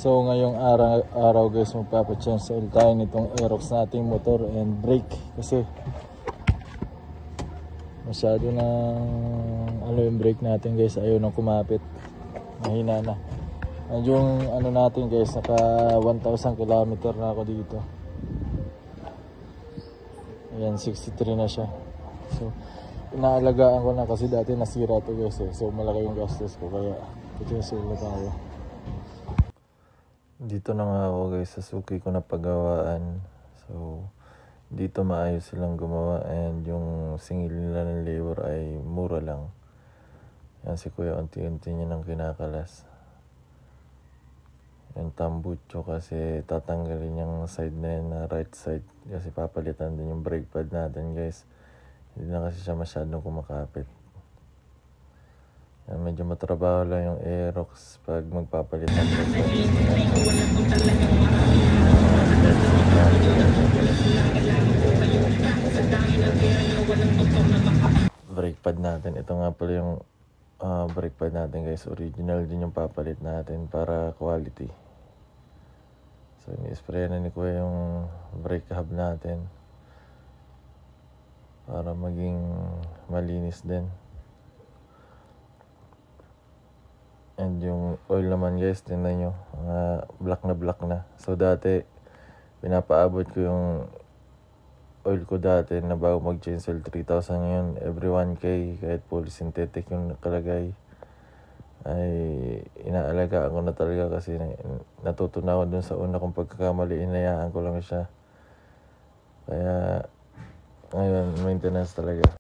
So ngayong araw guys, magpapachange oil tayo nitong Aerox nating motor and brake kasi masyado na yung brake natin guys, ayaw nang kumapit, mahina na. And yung natin guys, naka 1,000 km na ako dito. Ayan, 63 na siya. So inaalagaan ko na kasi dati nasira to guys so malaki yung gastos ko, kaya ito na tayo. Dito na nga ako guys, sa suki ko na paggawaan. So dito maayos silang gumawa and yung singil nila ng labor ay mura lang. Yan si kuya, unti-unti niya nang kinakalas yung tambucho kasi tatanggalin yung side na yun, na right side, kasi papalitan din yung brake pad natin guys. Hindi na kasi siya masyadong kumakapit. Yan, medyo matrabaho lang yung Aerox pag magpapalitan ko. Brake pad natin, ito nga pala yung brake pad natin guys, original din yung papalit natin para quality. So ini-spray na ni kuya yung brake hub natin para maging malinis din. And yung oil naman guys, tingnan nyo, black na. So dati pinapaabot ko yung oil ko dati na bago mag-change oil 3,000, ngayon every 1K, kahit fully synthetic yung nakalagay ay inaalagaan ko na talaga kasi natuto na ako dun sa una kong pagkakamali, inayaan ko lang siya. Kaya ngayon maintenance talaga.